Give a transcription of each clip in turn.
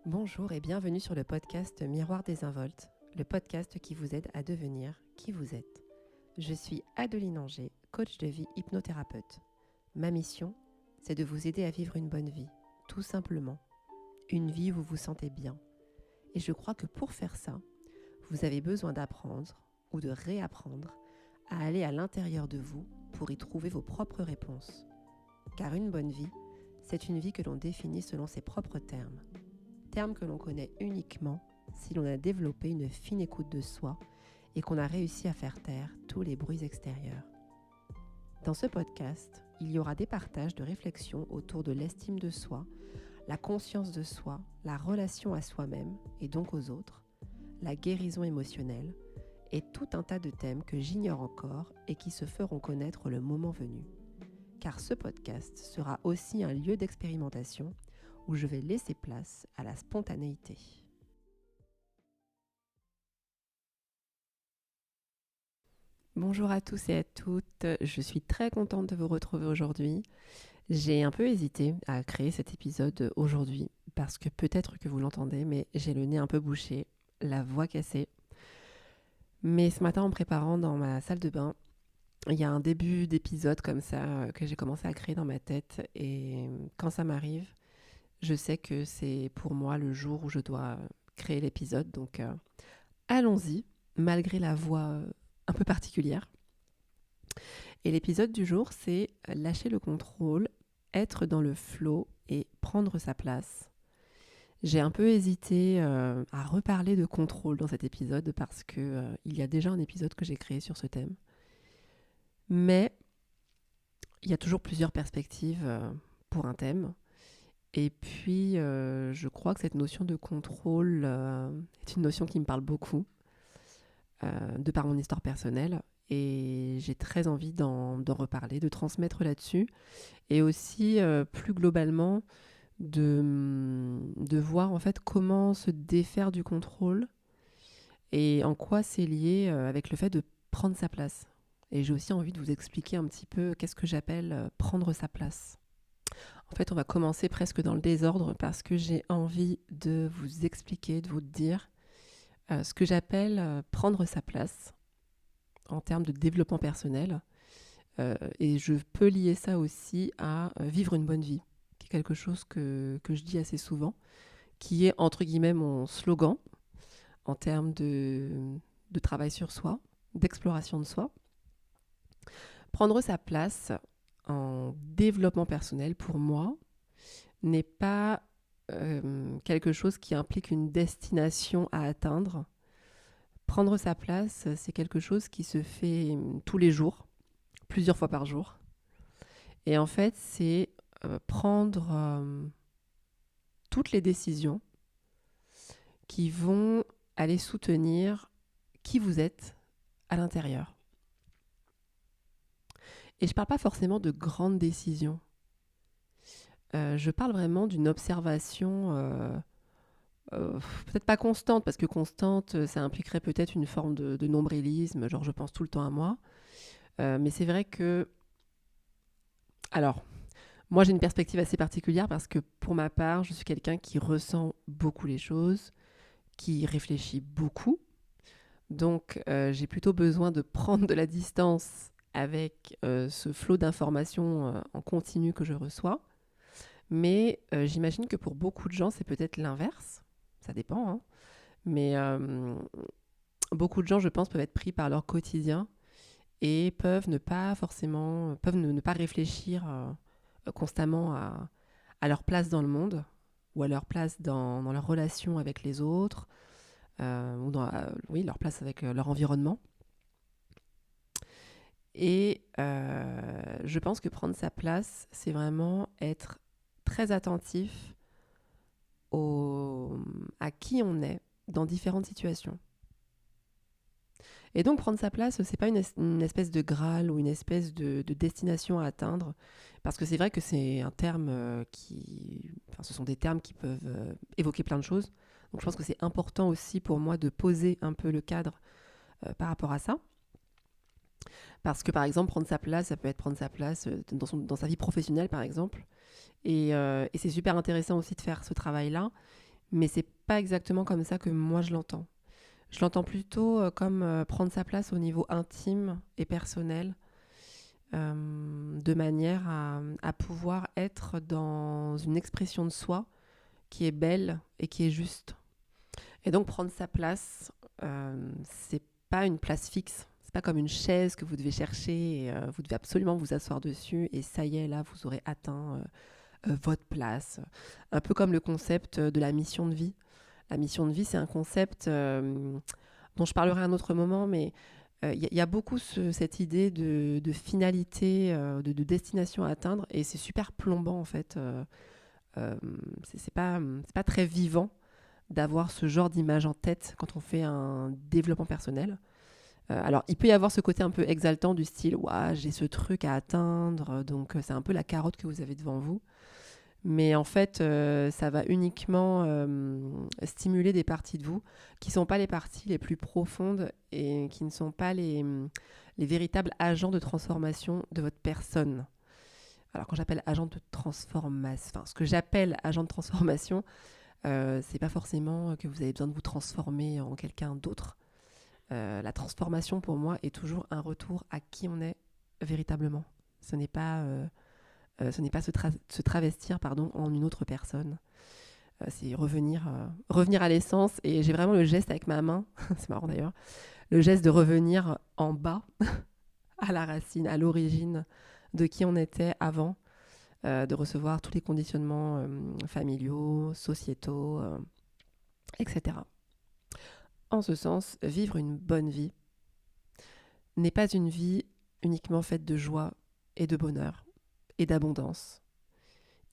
Bonjour et bienvenue sur le podcast Miroir Désinvolte, le podcast qui vous aide à devenir qui vous êtes. Je suis Adeline Anger, coach de vie hypnothérapeute. Ma mission, c'est de vous aider à vivre une bonne vie, tout simplement. Une vie où vous vous sentez bien. Et je crois que pour faire ça, vous avez besoin d'apprendre ou de réapprendre à aller à l'intérieur de vous pour y trouver vos propres réponses. Car une bonne vie, c'est une vie que l'on définit selon ses propres termes. Terme que l'on connaît uniquement si l'on a développé une fine écoute de soi et qu'on a réussi à faire taire tous les bruits extérieurs. Dans ce podcast, il y aura des partages de réflexions autour de l'estime de soi, la conscience de soi, la relation à soi-même et donc aux autres, la guérison émotionnelle et tout un tas de thèmes que j'ignore encore et qui se feront connaître le moment venu. Car ce podcast sera aussi un lieu d'expérimentation où je vais laisser place à la spontanéité. Bonjour à tous et à toutes, je suis très contente de vous retrouver aujourd'hui. J'ai un peu hésité à créer cet épisode aujourd'hui parce que peut-être que vous l'entendez, mais j'ai le nez un peu bouché, la voix cassée. Mais ce matin, en préparant dans ma salle de bain, il y a un début d'épisode comme ça que j'ai commencé à créer dans ma tête et quand ça m'arrive, je sais que c'est pour moi le jour où je dois créer l'épisode, donc allons-y, malgré la voix un peu particulière. Et l'épisode du jour, c'est lâcher le contrôle, être dans le flow et prendre sa place. J'ai un peu hésité à reparler de contrôle dans cet épisode parce que il y a déjà un épisode que j'ai créé sur ce thème. Mais il y a toujours plusieurs perspectives pour un thème. Et puis, je crois que cette notion de contrôle est une notion qui me parle beaucoup, de par mon histoire personnelle. Et j'ai très envie d'en reparler, de transmettre là-dessus. Et aussi, plus globalement, de voir en fait comment se défaire du contrôle et en quoi c'est lié avec le fait de prendre sa place. Et j'ai aussi envie de vous expliquer un petit peu qu'est-ce que j'appelle prendre sa place. En fait, on va commencer presque dans le désordre parce que j'ai envie de vous expliquer, de vous dire ce que j'appelle prendre sa place en termes de développement personnel. Et je peux lier ça aussi à vivre une bonne vie, qui est quelque chose que je dis assez souvent, qui est entre guillemets mon slogan en termes de travail sur soi, d'exploration de soi. Prendre sa place en développement personnel, pour moi, n'est pas quelque chose qui implique une destination à atteindre. Prendre sa place, c'est quelque chose qui se fait tous les jours, plusieurs fois par jour. Et en fait, c'est prendre toutes les décisions qui vont aller soutenir qui vous êtes à l'intérieur. Et je ne parle pas forcément de grandes décisions. Je parle vraiment d'une observation, peut-être pas constante, parce que constante, ça impliquerait peut-être une forme de nombrilisme, genre je pense tout le temps à moi. Mais c'est vrai que... Alors, moi j'ai une perspective assez particulière parce que pour ma part, je suis quelqu'un qui ressent beaucoup les choses, qui réfléchit beaucoup. Donc j'ai plutôt besoin de prendre de la distance avec ce flot d'informations en continu que je reçois. Mais j'imagine que pour beaucoup de gens, c'est peut-être l'inverse. Ça dépend, hein. Mais beaucoup de gens, je pense, peuvent être pris par leur quotidien et peuvent ne pas forcément, peuvent ne pas réfléchir constamment à leur place dans le monde ou à leur place dans leur relation avec les autres ou dans leur place avec leur environnement. Et je pense que prendre sa place, c'est vraiment être très attentif à qui on est dans différentes situations. Et donc prendre sa place, c'est pas une espèce de Graal ou une espèce de destination à atteindre, parce que c'est vrai que c'est un terme ce sont des termes qui peuvent évoquer plein de choses. Donc je pense que c'est important aussi pour moi de poser un peu le cadre par rapport à ça. Parce que par exemple, prendre sa place, ça peut être prendre sa place dans sa vie professionnelle par exemple. Et c'est super intéressant aussi de faire ce travail-là. mais c'est pas exactement comme ça que moi je l'entends. Je l'entends plutôt comme prendre sa place au niveau intime et personnel, de manière à pouvoir être dans une expression de soi qui est belle et qui est juste. Et donc prendre sa place, c'est pas une place fixe. C'est pas comme une chaise que vous devez chercher et vous devez absolument vous asseoir dessus et ça y est, là, vous aurez atteint votre place. Un peu comme le concept de la mission de vie. La mission de vie, c'est un concept dont je parlerai à un autre moment, mais y a beaucoup cette idée de finalité, de destination à atteindre, et c'est super plombant en fait. Euh, c'est pas très vivant d'avoir ce genre d'image en tête quand on fait un développement personnel. Alors, il peut y avoir ce côté un peu exaltant du style, ouah, j'ai ce truc à atteindre, donc c'est un peu la carotte que vous avez devant vous. Mais en fait, ça va uniquement stimuler des parties de vous qui ne sont pas les parties les plus profondes et qui ne sont pas les véritables agents de transformation de votre personne. Alors quand j'appelle agent de transformation, enfin ce que j'appelle agent de transformation, c'est pas forcément que vous avez besoin de vous transformer en quelqu'un d'autre. La transformation pour moi est toujours un retour à qui on est véritablement. Ce n'est pas se travestir en une autre personne. C'est revenir à l'essence. Et j'ai vraiment le geste avec ma main, c'est marrant d'ailleurs, le geste de revenir en bas, à la racine, à l'origine de qui on était avant, de recevoir tous les conditionnements familiaux, sociétaux, etc. En ce sens, vivre une bonne vie n'est pas une vie uniquement faite de joie et de bonheur et d'abondance.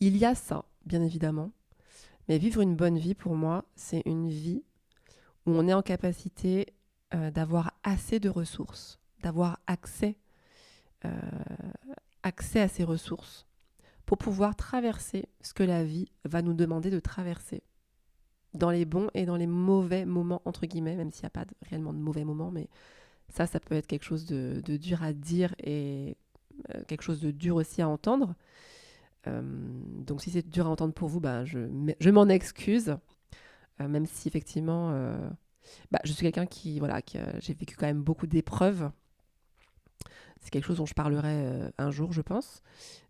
Il y a ça, bien évidemment, mais vivre une bonne vie, pour moi, c'est une vie où on est en capacité d'avoir assez de ressources, d'avoir euh, accès à ces ressources pour pouvoir traverser ce que la vie va nous demander de traverser, dans les bons et dans les mauvais moments, entre guillemets, même s'il n'y a pas réellement de mauvais moments, mais ça peut être quelque chose de dur à dire et quelque chose de dur aussi à entendre. Donc si c'est dur à entendre pour vous, je m'en excuse, même si effectivement, je suis quelqu'un j'ai vécu quand même beaucoup d'épreuves. C'est quelque chose dont je parlerai un jour, je pense.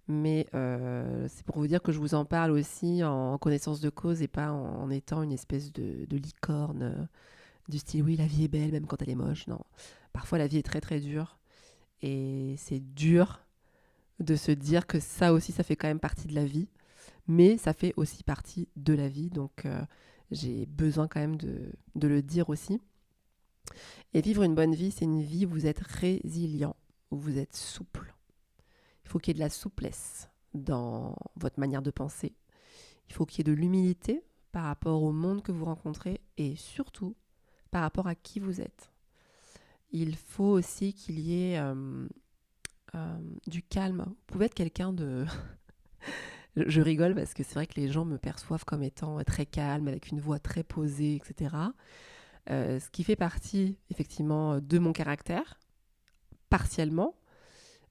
Mais c'est pour vous dire que je vous en parle aussi en connaissance de cause et pas en étant une espèce de licorne du style oui, la vie est belle même quand elle est moche. Non, parfois la vie est très très dure et c'est dur de se dire que ça aussi, ça fait quand même partie de la vie, mais ça fait aussi partie de la vie, donc j'ai besoin quand même de le dire aussi. Et vivre une bonne vie, c'est une vie où vous êtes résilient, où vous êtes souple. Il faut qu'il y ait de la souplesse dans votre manière de penser. Il faut qu'il y ait de l'humilité par rapport au monde que vous rencontrez et surtout par rapport à qui vous êtes. Il faut aussi qu'il y ait du calme. Vous pouvez être quelqu'un de... Je rigole parce que c'est vrai que les gens me perçoivent comme étant très calme, avec une voix très posée, etc. Ce qui fait partie, effectivement, de mon caractère, partiellement,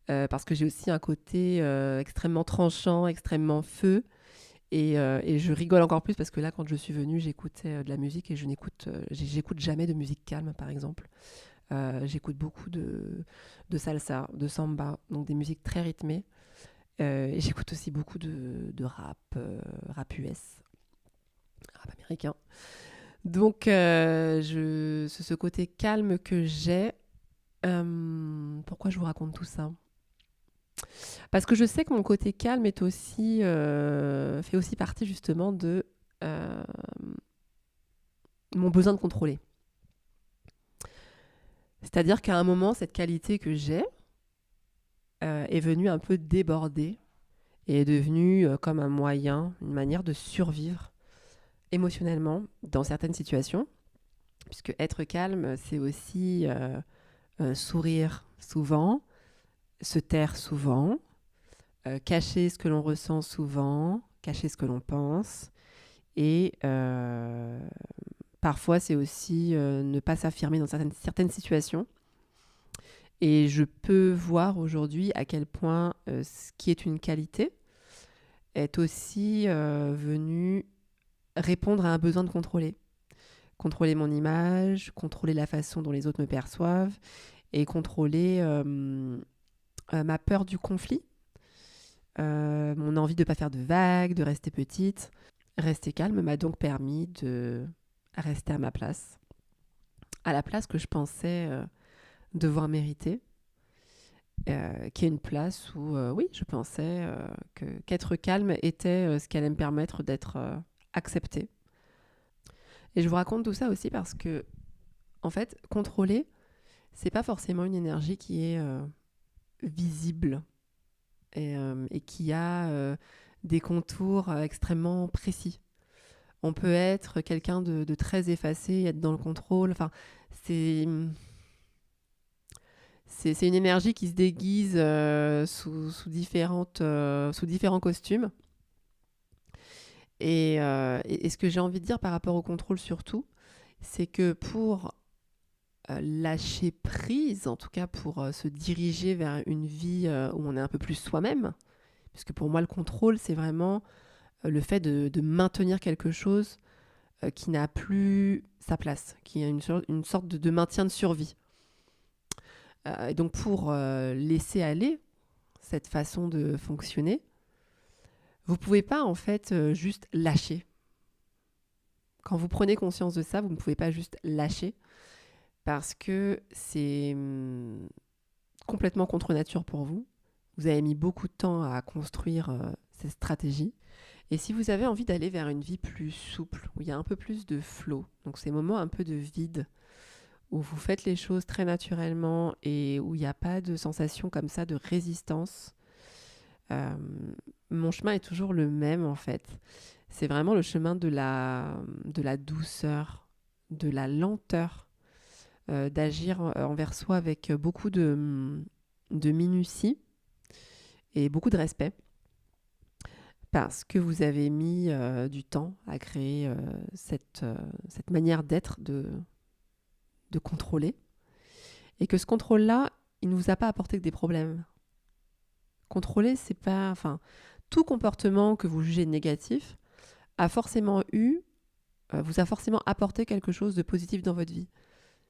parce que j'ai aussi un côté extrêmement tranchant, extrêmement feu. Et je rigole encore plus parce que là, quand je suis venue, j'écoutais de la musique et j'écoute jamais de musique calme, par exemple. J'écoute beaucoup de salsa, de samba, donc des musiques très rythmées. Et j'écoute aussi beaucoup de rap, rap US, rap américain. Donc, c'est ce côté calme que j'ai. Pourquoi je vous raconte tout ça ? Parce que je sais que mon côté calme fait aussi partie justement de mon besoin de contrôler. C'est-à-dire qu'à un moment, cette qualité que j'ai est venue un peu déborder et est devenue comme un moyen, une manière de survivre émotionnellement dans certaines situations. Puisque être calme, c'est aussi sourire souvent, se taire souvent, cacher ce que l'on ressent souvent, cacher ce que l'on pense. Et parfois, c'est aussi ne pas s'affirmer dans certaines situations. Et je peux voir aujourd'hui à quel point ce qui est une qualité est aussi venu répondre à un besoin de contrôler. Contrôler mon image, contrôler la façon dont les autres me perçoivent et contrôler ma peur du conflit, mon envie de ne pas faire de vagues, de rester petite. Rester calme m'a donc permis de rester à ma place, à la place que je pensais devoir mériter, qui est une place où, oui, je pensais qu'être calme était ce qui allait me permettre d'être acceptée. Et je vous raconte tout ça aussi parce que, en fait, contrôler, c'est pas forcément une énergie qui est visible et qui a des contours extrêmement précis. On peut être quelqu'un de très effacé, être dans le contrôle. Enfin, c'est une énergie qui se déguise sous différents costumes. Et ce que j'ai envie de dire par rapport au contrôle surtout, c'est que pour lâcher prise, en tout cas pour se diriger vers une vie où on est un peu plus soi-même, puisque pour moi le contrôle c'est vraiment le fait de maintenir quelque chose qui n'a plus sa place, qui a une sorte de maintien de survie. Et donc pour laisser aller cette façon de fonctionner, vous ne pouvez pas en fait juste lâcher. Quand vous prenez conscience de ça, vous ne pouvez pas juste lâcher parce que c'est complètement contre nature pour vous. Vous avez mis beaucoup de temps à construire cette stratégie. Et si vous avez envie d'aller vers une vie plus souple, où il y a un peu plus de flow, donc ces moments un peu de vide, où vous faites les choses très naturellement et où il n'y a pas de sensation comme ça de résistance, mon chemin est toujours le même en fait. C'est vraiment le chemin de la douceur, de la lenteur, d'agir envers soi avec beaucoup de minutie et beaucoup de respect. Parce que vous avez mis du temps à créer cette manière d'être, de contrôler. Et que ce contrôle-là, il ne vous a pas apporté que des problèmes. Contrôler, c'est pas... Enfin, tout comportement que vous jugez négatif a forcément vous a forcément apporté quelque chose de positif dans votre vie.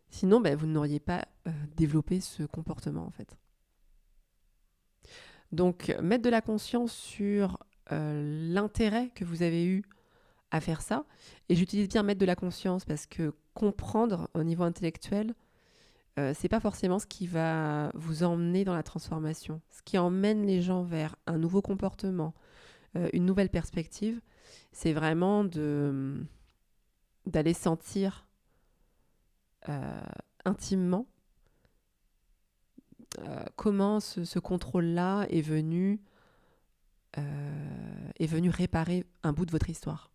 Sinon, vous n'auriez pas développé ce comportement, en fait. Donc, mettre de la conscience sur l'intérêt que vous avez eu à faire ça, et j'utilise bien mettre de la conscience parce que comprendre au niveau intellectuel, c'est pas forcément ce qui va vous emmener dans la transformation. Ce qui emmène les gens vers un nouveau comportement, une nouvelle perspective, c'est vraiment d'aller sentir intimement comment ce contrôle-là est venu réparer un bout de votre histoire.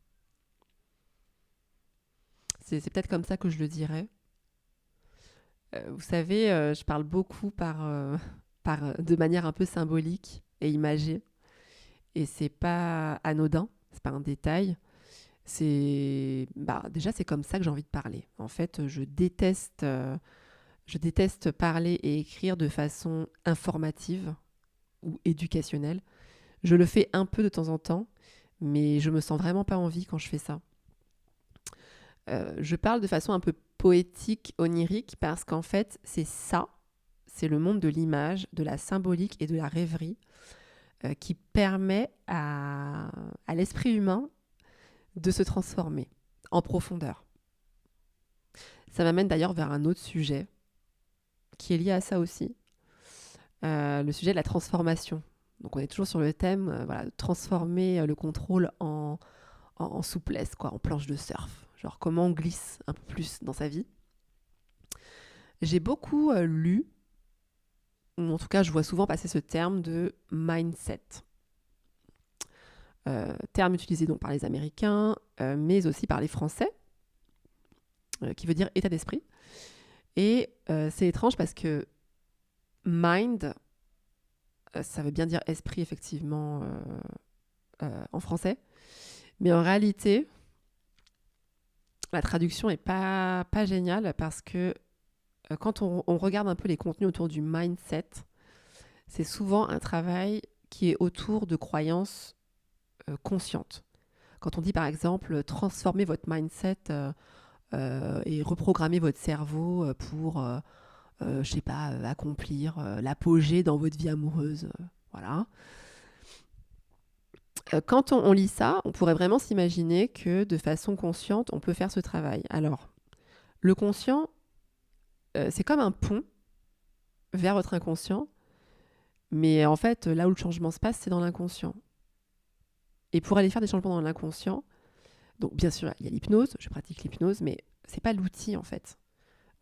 C'est peut-être comme ça que je le dirais. Vous savez, je parle beaucoup de manière un peu symbolique et imagée. Et c'est pas anodin, c'est pas un détail. Déjà, c'est comme ça que j'ai envie de parler. En fait, je déteste parler et écrire de façon informative ou éducationnelle. Je le fais un peu de temps en temps, mais je me sens vraiment pas en vie quand je fais ça. Je parle de façon un peu poétique, onirique, parce qu'en fait, c'est le monde de l'image, de la symbolique et de la rêverie qui permet à l'esprit humain de se transformer en profondeur. Ça m'amène d'ailleurs vers un autre sujet qui est lié à ça aussi, le sujet de la transformation. Donc on est toujours sur le thème de transformer le contrôle en souplesse, en planche de surf. Genre comment on glisse un peu plus dans sa vie. J'ai beaucoup lu, ou en tout cas je vois souvent passer ce terme de mindset. Terme utilisé donc par les Américains, mais aussi par les Français, qui veut dire état d'esprit. Et c'est étrange parce que mind, ça veut bien dire esprit effectivement en français, mais en réalité, la traduction n'est pas géniale parce que quand on regarde un peu les contenus autour du mindset, c'est souvent un travail qui est autour de croyances conscientes. Quand on dit par exemple transformer votre mindset et reprogrammer votre cerveau pour, je sais pas, accomplir l'apogée dans votre vie amoureuse. Voilà. Quand on lit ça, on pourrait vraiment s'imaginer que de façon consciente, on peut faire ce travail. Alors, le conscient, c'est comme un pont vers votre inconscient, mais en fait, là où le changement se passe, c'est dans l'inconscient. Et pour aller faire des changements dans l'inconscient, donc bien sûr, il y a l'hypnose, je pratique l'hypnose, mais c'est pas l'outil en fait.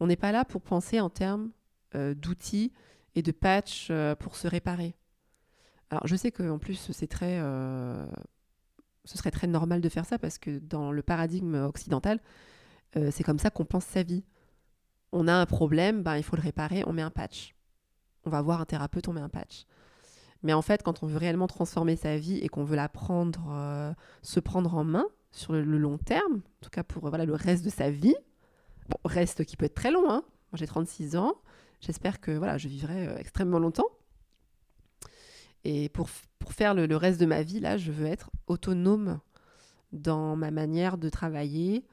On n'est pas là pour penser en termes d'outils et de patch pour se réparer. Alors je sais qu'en plus, ce serait très normal de faire ça parce que dans le paradigme occidental, c'est comme ça qu'on pense sa vie. On a un problème, il faut le réparer, on met un patch. On va voir un thérapeute, on met un patch. Mais en fait, quand on veut réellement transformer sa vie et qu'on veut se prendre en main sur le long terme, en tout cas pour le reste de sa vie, bon, reste qui peut être très long, hein. Moi j'ai 36 ans, j'espère que je vivrai extrêmement longtemps. Et pour faire le reste de ma vie, là, je veux être autonome dans ma manière de travailler.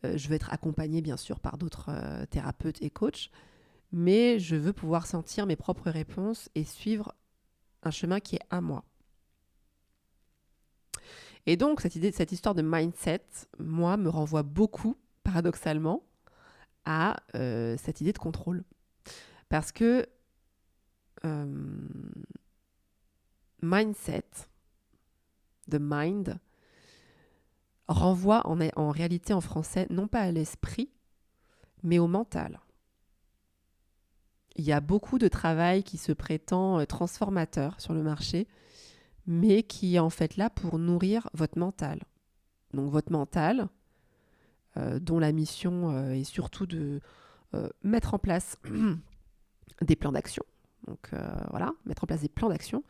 Je veux être accompagnée, bien sûr, par d'autres thérapeutes et coachs, mais je veux pouvoir sentir mes propres réponses et suivre un chemin qui est à moi. Et donc, cette histoire de mindset, moi, me renvoie beaucoup, paradoxalement, à cette idée de contrôle. Parce que mindset, the mind, renvoie en réalité en français, non pas à l'esprit, mais au mental. Il y a beaucoup de travail qui se prétend transformateur sur le marché, mais qui est en fait là pour nourrir votre mental. Donc votre mental, dont la mission est surtout de mettre en place des plans d'action. Donc mettre en place des plans d'action,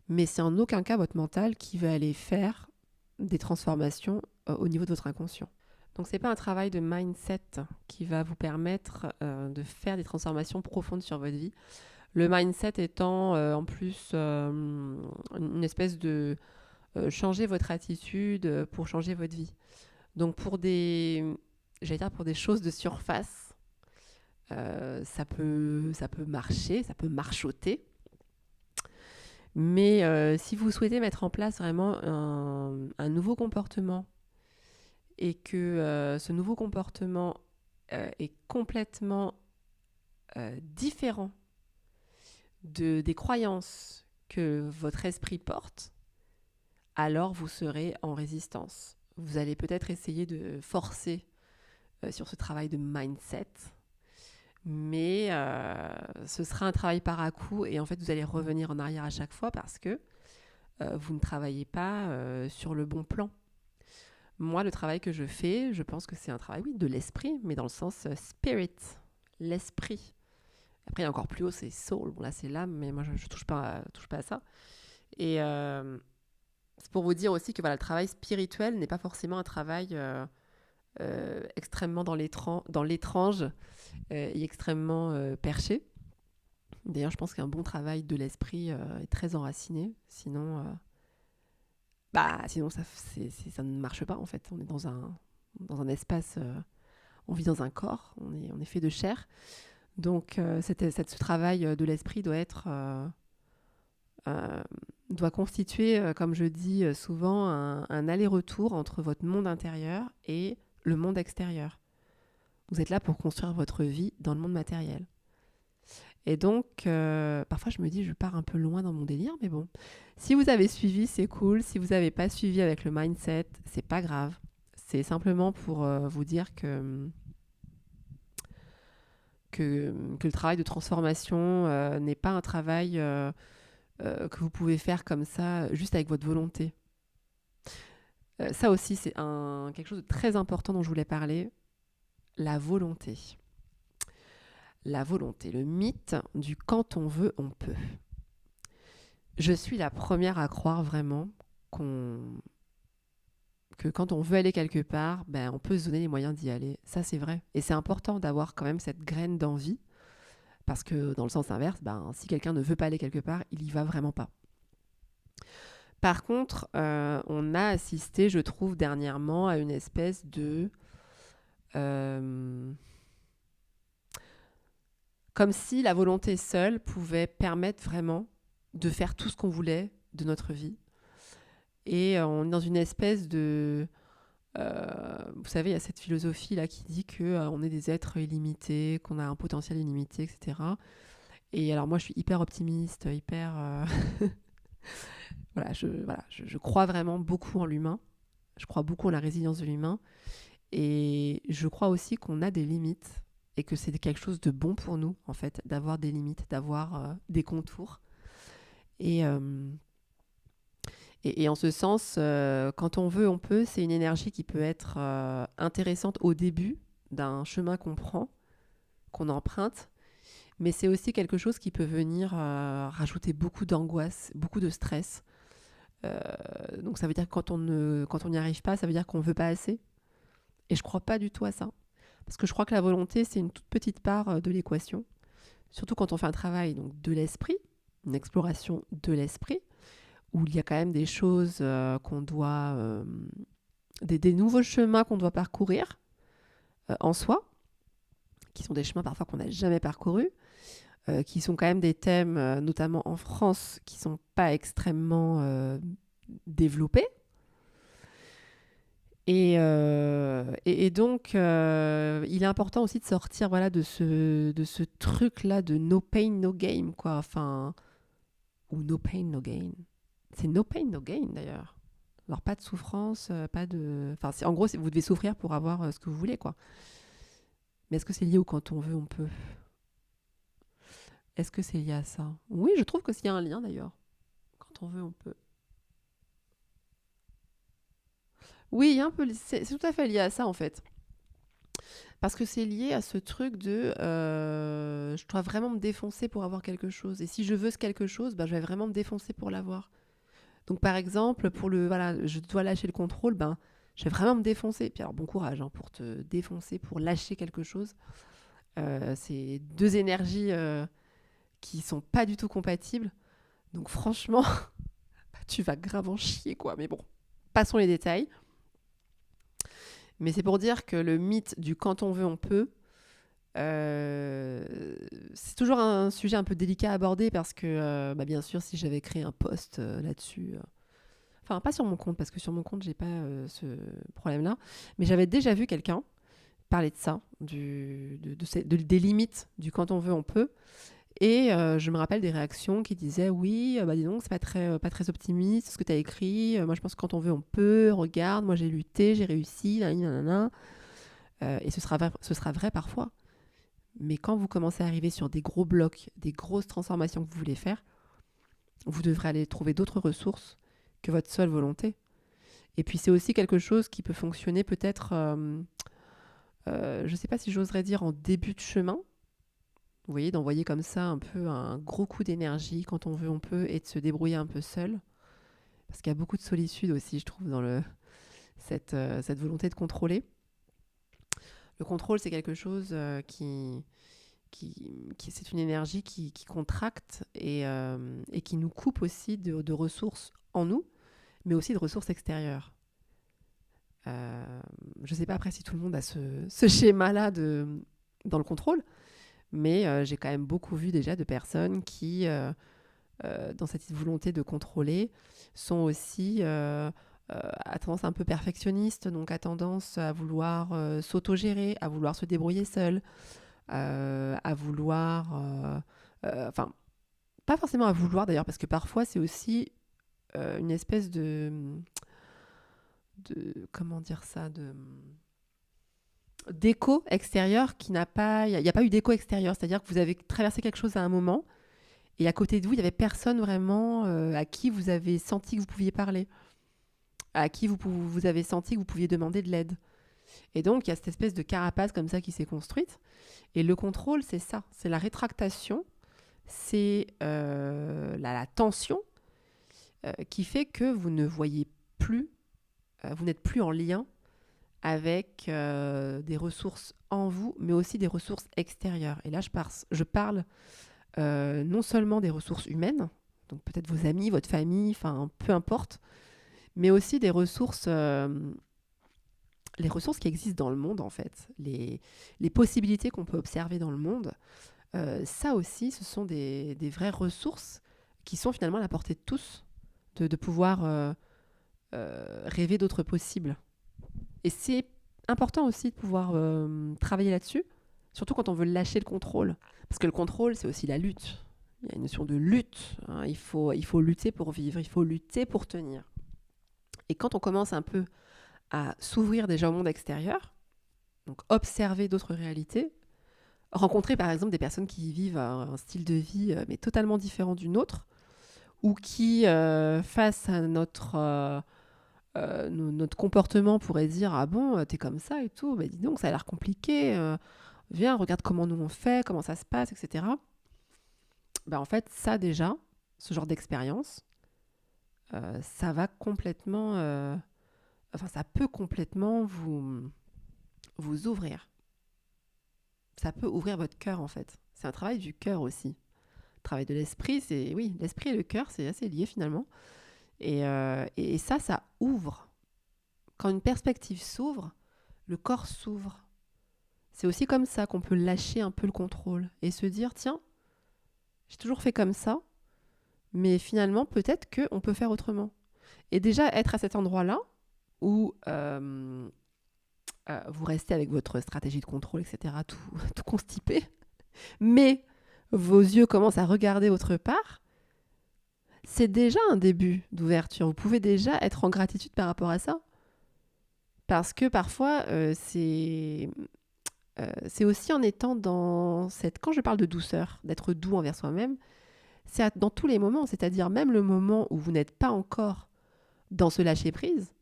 mais c'est en aucun cas votre mental qui va aller faire des transformations au niveau de votre inconscient. Donc c'est pas un travail de mindset qui va vous permettre de faire des transformations profondes sur votre vie. Le mindset étant en plus une espèce de changer votre attitude pour changer votre vie. Donc pour des choses de surface, ça peut marcher, ça peut marchoter. Mais si vous souhaitez mettre en place vraiment un nouveau comportement et que ce nouveau comportement est complètement différent des croyances que votre esprit porte, alors vous serez en résistance. Vous allez peut-être essayer de forcer sur ce travail de mindset, mais ce sera un travail par à-coup et en fait vous allez revenir en arrière à chaque fois parce que vous ne travaillez pas sur le bon plan. Moi, le travail que je fais, je pense que c'est un travail, de l'esprit, mais dans le sens spirit, l'esprit. Après, encore plus haut, c'est soul. Bon, là, c'est l'âme, mais moi, je ne touche pas à ça. Et c'est pour vous dire aussi que le travail spirituel n'est pas forcément un travail extrêmement dans l'étrange et extrêmement perché. D'ailleurs, je pense qu'un bon travail de l'esprit est très enraciné. Sinon ça ne marche pas, en fait. On est dans un espace, on vit dans un corps, on est fait de chair. Donc, ce travail de l'esprit doit constituer, comme je dis souvent, un aller-retour entre votre monde intérieur et le monde extérieur. Vous êtes là pour construire votre vie dans le monde matériel. Et donc, parfois, je me dis, je pars un peu loin dans mon délire, mais bon. Si vous avez suivi, c'est cool. Si vous n'avez pas suivi avec le mindset, c'est pas grave. C'est simplement pour vous dire que le travail de transformation n'est pas un travail que vous pouvez faire comme ça, juste avec votre volonté. Ça aussi, c'est quelque chose de très important dont je voulais parler, la volonté. La volonté, le mythe du quand on veut, on peut. Je suis la première à croire vraiment que quand on veut aller quelque part, on peut se donner les moyens d'y aller. Ça, c'est vrai. Et c'est important d'avoir quand même cette graine d'envie, parce que dans le sens inverse, si quelqu'un ne veut pas aller quelque part, il y va vraiment pas. Par contre, on a assisté, je trouve, dernièrement à une espèce de... euh, comme si la volonté seule pouvait permettre vraiment de faire tout ce qu'on voulait de notre vie. Et on est dans une espèce de... vous savez, il y a cette philosophie-là qui dit qu'on est des êtres illimités, qu'on a un potentiel illimité, etc. Et alors moi, je suis hyper optimiste, hyper... je crois vraiment beaucoup en l'humain. Je crois beaucoup en la résilience de l'humain. Et je crois aussi qu'on a des limites et que c'est quelque chose de bon pour nous, en fait, d'avoir des limites, d'avoir des contours. Et, euh, et en ce sens, quand on veut, on peut, c'est une énergie qui peut être intéressante au début d'un chemin qu'on prend, qu'on emprunte, mais c'est aussi quelque chose qui peut venir rajouter beaucoup d'angoisse, beaucoup de stress. Euh, donc ça veut dire que quand on n'y arrive pas, ça veut dire qu'on ne veut pas assez. Et je ne crois pas du tout à ça. Parce que je crois que la volonté, c'est une toute petite part de l'équation. Surtout quand on fait un travail donc, de l'esprit, une exploration de l'esprit, où il y a quand même des choses qu'on doit... des nouveaux chemins qu'on doit parcourir en soi, qui sont des chemins parfois qu'on n'a jamais parcourus, qui sont quand même des thèmes, notamment en France, qui ne sont pas extrêmement développés. Et donc, il est important aussi de sortir voilà, de ce truc-là de no pain, no gain, quoi. Enfin, ou no pain, no gain. C'est no pain, no gain, d'ailleurs. Alors, pas de souffrance, pas de... Enfin, en gros, vous devez souffrir pour avoir ce que vous voulez, quoi. Mais est-ce que c'est lié au quand on veut, on peut? Est-ce que c'est lié à ça? Oui, je trouve que s'il y a un lien, d'ailleurs. Quand on veut, on peut. Oui, il y a un peu... C'est tout à fait lié à ça, en fait. Parce que c'est lié à ce truc de je dois vraiment me défoncer pour avoir quelque chose. Et si je veux ce quelque chose, bah, je vais vraiment me défoncer pour l'avoir. Donc par exemple, pour le voilà, je dois lâcher le contrôle, ben je vais vraiment me défoncer. Puis alors bon courage hein, pour te défoncer, pour lâcher quelque chose. C'est deux énergies qui sont pas du tout compatibles. Donc franchement, bah, tu vas grave en chier quoi. Mais bon, passons les détails. Mais c'est pour dire que le mythe du quand on veut, on peut, c'est toujours un sujet un peu délicat à aborder parce que, bah, bien sûr, si j'avais créé un post là-dessus, enfin pas sur mon compte parce que sur mon compte j'ai pas ce problème-là, mais j'avais déjà vu quelqu'un parler de ça, des limites du quand on veut, on peut. Et je me rappelle des réactions qui disaient oui, bah dis donc, c'est pas très optimiste ce que tu as écrit. Moi je pense que quand on veut, on peut. Regarde, moi j'ai lutté, j'ai réussi, nanana. Et ce sera vrai parfois. Mais quand vous commencez à arriver sur des gros blocs, des grosses transformations que vous voulez faire, vous devrez aller trouver d'autres ressources que votre seule volonté. Et puis c'est aussi quelque chose qui peut fonctionner peut-être, je ne sais pas si j'oserais dire en début de chemin. Vous voyez, d'envoyer comme ça un peu un gros coup d'énergie quand on veut, on peut, et de se débrouiller un peu seul. Parce qu'il y a beaucoup de solitude aussi, je trouve, dans cette volonté de contrôler. Le contrôle, c'est quelque chose c'est une énergie qui contracte et qui nous coupe aussi de ressources en nous, mais aussi de ressources extérieures. Je ne sais pas après si tout le monde a ce schéma-là dans le contrôle, mais j'ai quand même beaucoup vu déjà de personnes qui, dans cette volonté de contrôler, sont aussi à tendance un peu perfectionniste, donc à tendance à vouloir s'autogérer, à vouloir se débrouiller seul, à vouloir... enfin, pas forcément à vouloir d'ailleurs, parce que parfois c'est aussi une espèce comment dire ça, d'écho extérieur qui n'a pas... Il n'y a pas eu d'écho extérieur, c'est-à-dire que vous avez traversé quelque chose à un moment, et à côté de vous, il n'y avait personne vraiment à qui vous avez senti que vous pouviez parler, à qui vous avez senti que vous pouviez demander de l'aide. Et donc, il y a cette espèce de carapace comme ça qui s'est construite. Et le contrôle, c'est ça. C'est la rétractation, c'est la tension qui fait que vous ne voyez plus, vous n'êtes plus en lien avec des ressources en vous, mais aussi des ressources extérieures. Et là, je parle non seulement des ressources humaines, donc peut-être vos amis, votre famille, enfin peu importe, mais aussi des ressources, les ressources qui existent dans le monde en fait, les possibilités qu'on peut observer dans le monde. Ça aussi, ce sont des vraies ressources qui sont finalement à la portée de tous, de pouvoir rêver d'autres possibles. Et c'est important aussi de pouvoir travailler là-dessus, surtout quand on veut lâcher le contrôle. Parce que le contrôle, c'est aussi la lutte. Il y a une notion de lutte. Hein. Il faut lutter pour vivre, il faut lutter pour tenir. Et quand on commence un peu à s'ouvrir déjà au monde extérieur, donc observer d'autres réalités, rencontrer par exemple des personnes qui vivent un style de vie mais totalement différent du nôtre, ou qui, face à notre comportement, pourrait dire ah bon, t'es comme ça et tout, bah dis donc, ça a l'air compliqué, viens, regarde comment nous on fait, comment ça se passe, etc. Bah en fait, ça déjà, ce genre d'expérience, ça va complètement, ça peut complètement vous ouvrir. Ça peut ouvrir votre cœur en fait. C'est un travail du cœur aussi. Le travail de l'esprit, c'est oui, l'esprit et le cœur, c'est assez lié finalement. Et ça ouvre. Quand une perspective s'ouvre, le corps s'ouvre. C'est aussi comme ça qu'on peut lâcher un peu le contrôle et se dire, tiens, j'ai toujours fait comme ça, mais finalement, peut-être qu'on peut faire autrement. Et déjà, être à cet endroit-là, où vous restez avec votre stratégie de contrôle, etc., tout constipé, mais vos yeux commencent à regarder autre part, c'est déjà un début d'ouverture. Vous pouvez déjà être en gratitude par rapport à ça. Parce que parfois, c'est aussi en étant dans cette... Quand je parle de douceur, d'être doux envers soi-même, c'est dans tous les moments, c'est-à-dire même le moment où vous n'êtes pas encore dans ce lâcher-prise,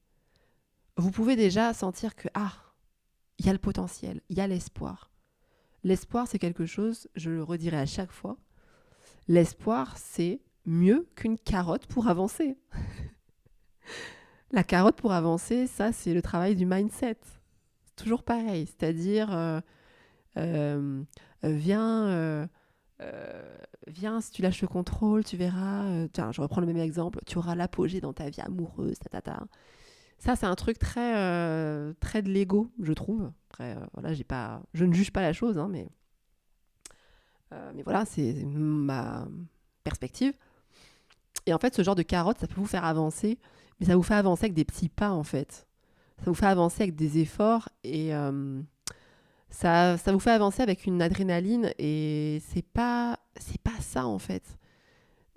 vous pouvez déjà sentir que, il y a le potentiel, il y a l'espoir. L'espoir, c'est quelque chose, je le redirai à chaque fois, l'espoir, c'est mieux qu'une carotte pour avancer. La carotte pour avancer, ça, c'est le travail du mindset. C'est toujours pareil, c'est-à-dire, viens, si tu lâches le contrôle, tu verras, tiens, je reprends le même exemple, tu auras l'apogée dans ta vie amoureuse, Ça, c'est un truc très de l'ego, je trouve. Après, voilà, je ne juge pas la chose, hein, mais voilà, c'est ma perspective. Et en fait, ce genre de carotte, ça peut vous faire avancer, mais ça vous fait avancer avec des petits pas, en fait. Ça vous fait avancer avec des efforts et ça vous fait avancer avec une adrénaline et c'est pas ça, en fait.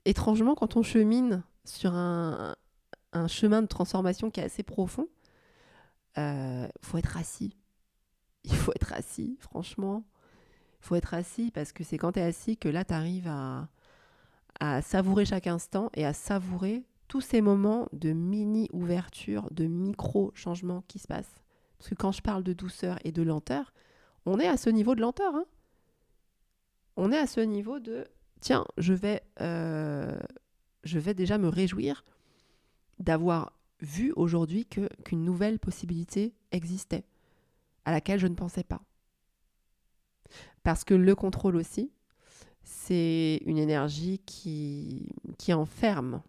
Étrangement, quand on chemine sur un chemin de transformation qui est assez profond, faut être assis. Il faut être assis, franchement. Il faut être assis parce que c'est quand tu es assis que là, tu arrives à savourer chaque instant et à savourer tous ces moments de mini-ouverture, de micro-changements qui se passent. Parce que quand je parle de douceur et de lenteur, on est à ce niveau de lenteur. Hein. On est à ce niveau de, tiens, je vais déjà me réjouir d'avoir vu aujourd'hui qu'une nouvelle possibilité existait, à laquelle je ne pensais pas. Parce que le contrôle aussi, c'est une énergie qui enferme.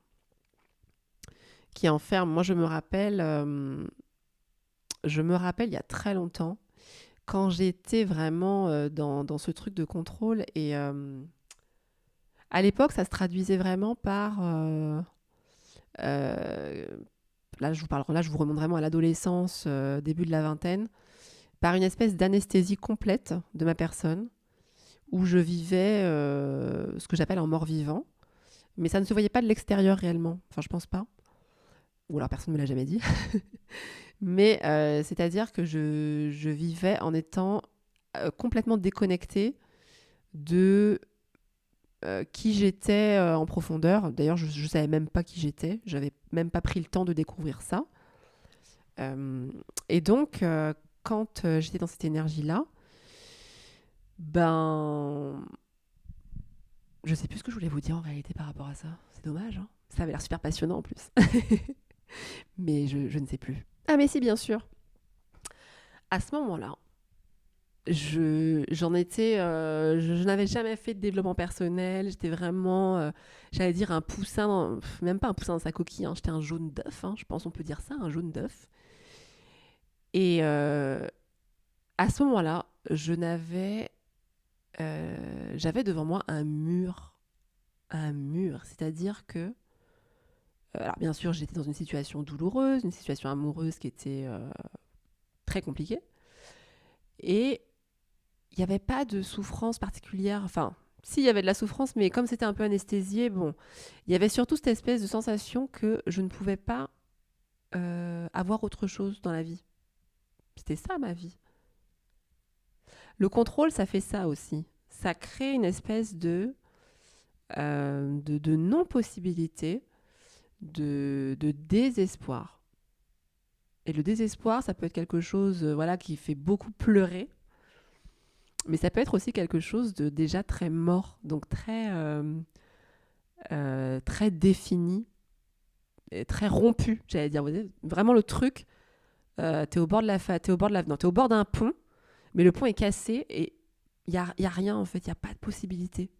Qui enferme. Moi, je me rappelle il y a très longtemps, quand j'étais vraiment dans ce truc de contrôle. Et à l'époque, ça se traduisait vraiment par... là, je vous remonte vraiment à l'adolescence, début de la vingtaine, par une espèce d'anesthésie complète de ma personne, où je vivais ce que j'appelle un mort-vivant. Mais ça ne se voyait pas de l'extérieur réellement. Enfin, je pense pas. Ou alors personne ne me l'a jamais dit. Mais c'est-à-dire que je vivais en étant complètement déconnectée de qui j'étais en profondeur. D'ailleurs, je ne savais même pas qui j'étais. Je n'avais même pas pris le temps de découvrir ça. Et donc, quand j'étais dans cette énergie-là, ben... Je sais plus ce que je voulais vous dire en réalité par rapport à ça. C'est dommage, hein. Ça avait l'air super passionnant en plus. Mais je ne sais plus. Ah mais si, bien sûr. À ce moment-là, je n'avais jamais fait de développement personnel. J'étais vraiment, j'allais dire un poussin, même pas un poussin dans sa coquille, hein, j'étais un jaune d'œuf, hein, je pense on peut dire ça, un jaune d'œuf. Et à ce moment-là, j'avais devant moi un mur, c'est-à-dire que, alors bien sûr, j'étais dans une situation douloureuse, une situation amoureuse qui était très compliquée, et il n'y avait pas de souffrance particulière. Enfin, si, il y avait de la souffrance, mais comme c'était un peu anesthésié, bon, il y avait surtout cette espèce de sensation que je ne pouvais pas avoir autre chose dans la vie. C'était ça ma vie. Le contrôle, ça fait ça aussi. Ça crée une espèce de non-possibilité, de désespoir. Et le désespoir, ça peut être quelque chose voilà, qui fait beaucoup pleurer, mais ça peut être aussi quelque chose de déjà très mort, donc très défini, et très rompu, j'allais dire. Vous savez, vraiment le truc, t'es au bord d'un pont, mais le pont est cassé et y a rien en fait, il n'y a pas de possibilité.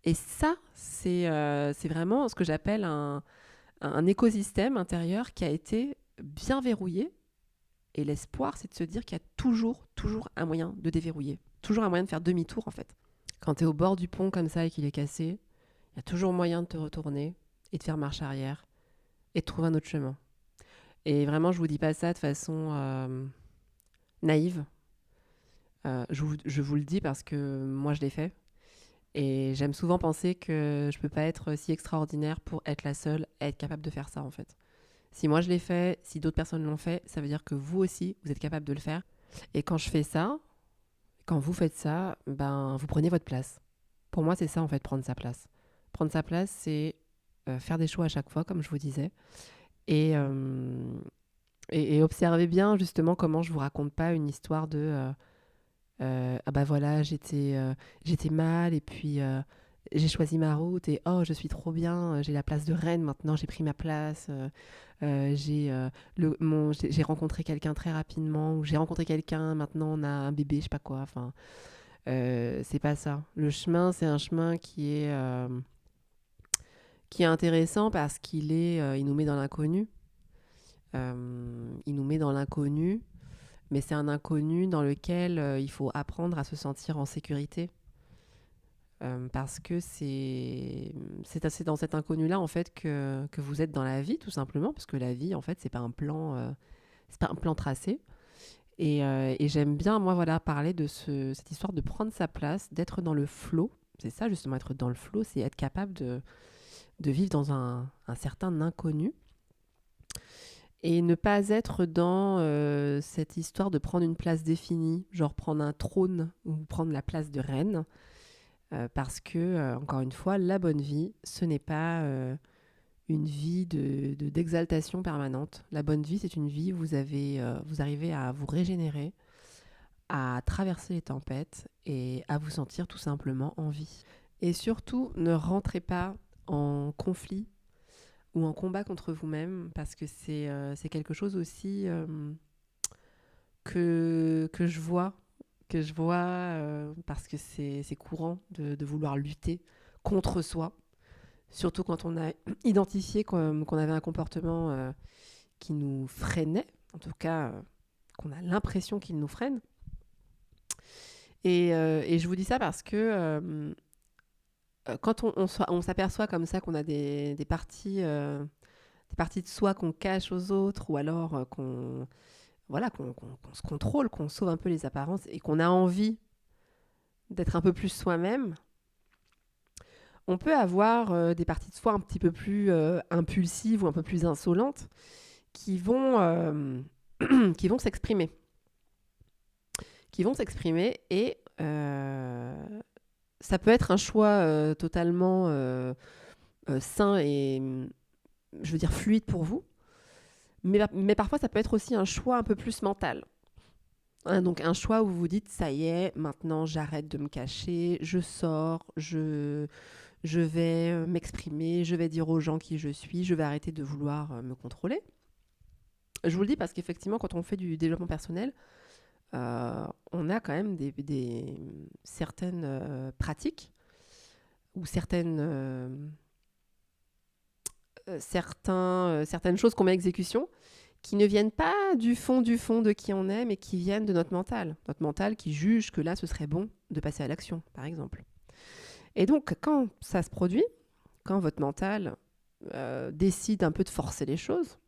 Et ça, c'est vraiment ce que j'appelle un écosystème intérieur qui a été bien verrouillé. Et l'espoir, c'est de se dire qu'il y a toujours un moyen de déverrouiller. Toujours un moyen de faire demi-tour, en fait. Quand tu es au bord du pont comme ça et qu'il est cassé, il y a toujours moyen de te retourner et de faire marche arrière et de trouver un autre chemin. Et vraiment, je vous dis pas ça de façon naïve. Je vous le dis parce que moi, je l'ai fait. Et j'aime souvent penser que je peux pas être si extraordinaire pour être la seule à être capable de faire ça, en fait. Si moi je l'ai fait, si d'autres personnes l'ont fait, ça veut dire que vous aussi, vous êtes capable de le faire. Et quand je fais ça, quand vous faites ça, ben vous prenez votre place. Pour moi, c'est ça en fait, prendre sa place. Prendre sa place, c'est faire des choix à chaque fois, comme je vous disais. Et, et observez bien justement comment je vous raconte pas une histoire de ah bah voilà, j'étais mal et puis j'ai choisi ma route et oh, je suis trop bien, j'ai la place de reine maintenant, j'ai pris ma place. J'ai rencontré quelqu'un très rapidement, ou j'ai rencontré quelqu'un, maintenant on a un bébé, je sais pas quoi. Enfin, c'est pas ça. Le chemin, c'est un chemin qui est intéressant parce il nous met dans l'inconnu. Il nous met dans l'inconnu, mais c'est un inconnu dans lequel il faut apprendre à se sentir en sécurité. Parce que c'est dans cet inconnu-là en fait que vous êtes dans la vie, tout simplement, parce que la vie, en fait, c'est pas un plan tracé. Et j'aime bien, moi, voilà, parler de cette histoire de prendre sa place, d'être dans le flow. C'est ça, justement, être dans le flow, c'est être capable de vivre dans un certain inconnu et ne pas être dans cette histoire de prendre une place définie, genre prendre un trône ou prendre la place de reine. Parce que, encore une fois, la bonne vie, ce n'est pas une vie d'exaltation permanente. La bonne vie, c'est une vie où vous arrivez à vous régénérer, à traverser les tempêtes et à vous sentir tout simplement en vie. Et surtout, ne rentrez pas en conflit ou en combat contre vous-même parce que c'est quelque chose aussi que je vois parce que c'est courant de vouloir lutter contre soi, surtout quand on a identifié qu'on avait un comportement qui nous freinait, en tout cas qu'on a l'impression qu'il nous freine. Et je vous dis ça parce que quand on s'aperçoit comme ça qu'on a des parties de soi qu'on cache aux autres ou alors qu'on se contrôle, qu'on sauve un peu les apparences et qu'on a envie d'être un peu plus soi-même, on peut avoir des parties de soi un petit peu plus impulsives ou un peu plus insolentes qui vont, qui vont s'exprimer. Qui vont s'exprimer et ça peut être un choix totalement sain et, je veux dire, fluide pour vous. Mais parfois, ça peut être aussi un choix un peu plus mental. Hein, donc un choix où vous vous dites, ça y est, maintenant j'arrête de me cacher, je sors, je vais m'exprimer, je vais dire aux gens qui je suis, je vais arrêter de vouloir me contrôler. Je vous le dis parce qu'effectivement, quand on fait du développement personnel, on a quand même certaines pratiques ou certaines choses qu'on met à exécution qui ne viennent pas du fond de qui on est, mais qui viennent de notre mental. Notre mental qui juge que là, ce serait bon de passer à l'action, par exemple. Et donc, quand ça se produit, quand votre mental décide un peu de forcer les choses,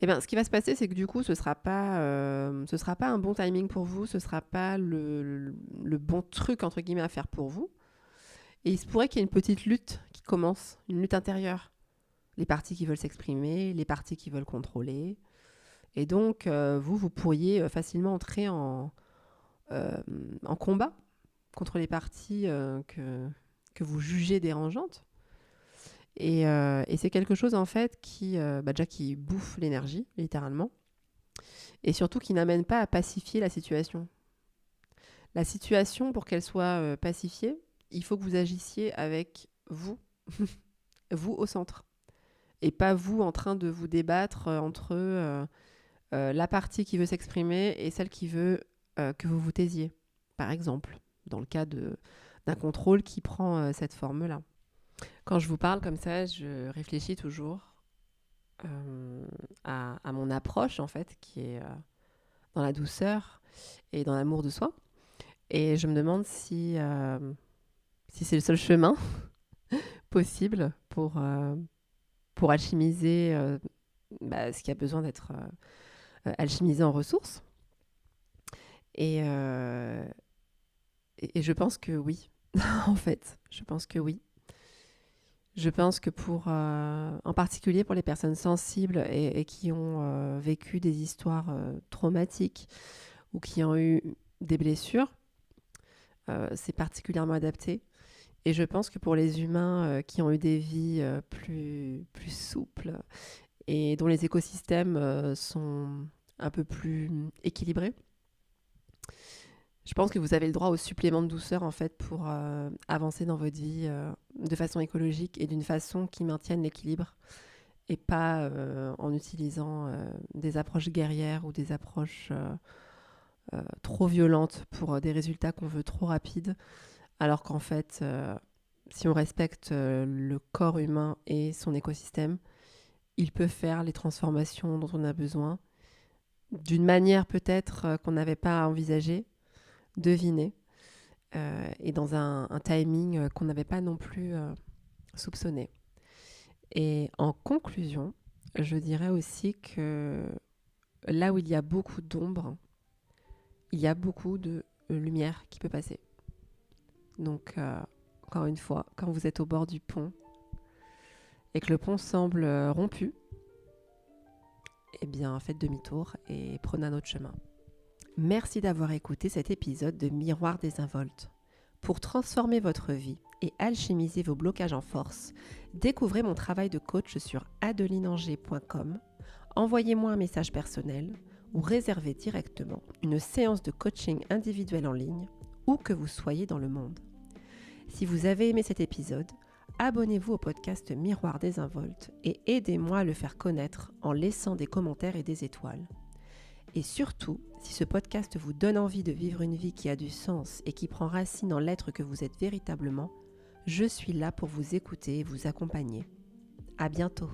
eh bien, ce qui va se passer, c'est que du coup, ce sera pas un bon timing pour vous, ce sera pas le bon truc, entre guillemets, à faire pour vous. Et il se pourrait qu'il y ait une petite lutte qui commence, une lutte intérieure. Les parties qui veulent s'exprimer, les parties qui veulent contrôler. Et donc, vous pourriez facilement entrer en combat contre les parties que vous jugez dérangeantes. Et c'est quelque chose, en fait, déjà qui bouffe l'énergie, littéralement. Et surtout, qui n'amène pas à pacifier la situation. La situation, pour qu'elle soit pacifiée, il faut que vous agissiez avec vous, vous au centre. Et pas vous en train de vous débattre entre la partie qui veut s'exprimer et celle qui veut que vous vous taisiez, par exemple, dans le cas d'un contrôle qui prend cette forme-là. Quand je vous parle comme ça, je réfléchis toujours à mon approche, en fait, qui est dans la douceur et dans l'amour de soi. Et je me demande si c'est le seul chemin possible pour alchimiser ce qui a besoin d'être alchimisé en ressources. Et je pense que oui, en fait. Je pense que oui. Je pense que en particulier pour les personnes sensibles et qui ont vécu des histoires traumatiques ou qui ont eu des blessures, c'est particulièrement adapté. Et je pense que pour les humains qui ont eu des vies plus souples et dont les écosystèmes sont un peu plus équilibrés, je pense que vous avez le droit au supplément de douceur en fait pour avancer dans votre vie de façon écologique et d'une façon qui maintienne l'équilibre et pas en utilisant des approches guerrières ou des approches trop violentes pour des résultats qu'on veut trop rapides, alors qu'en fait, si on respecte le corps humain et son écosystème, il peut faire les transformations dont on a besoin d'une manière peut-être qu'on n'avait pas envisagée, deviné et dans un timing qu'on n'avait pas non plus soupçonné. Et en conclusion, je dirais aussi que là où il y a beaucoup d'ombre, il y a beaucoup de lumière qui peut passer. Donc, encore une fois, quand vous êtes au bord du pont et que le pont semble rompu, eh bien, faites demi-tour et prenez un autre chemin. Merci d'avoir écouté cet épisode de Miroir désinvolte. Pour transformer votre vie et alchimiser vos blocages en force, découvrez mon travail de coach sur adelineanger.com, envoyez-moi un message personnel ou réservez directement une séance de coaching individuel en ligne où que vous soyez dans le monde. Si vous avez aimé cet épisode, abonnez-vous au podcast Miroir désinvolte et aidez-moi à le faire connaître en laissant des commentaires et des étoiles. Et surtout, si ce podcast vous donne envie de vivre une vie qui a du sens et qui prend racine dans l'être que vous êtes véritablement, je suis là pour vous écouter et vous accompagner. À bientôt.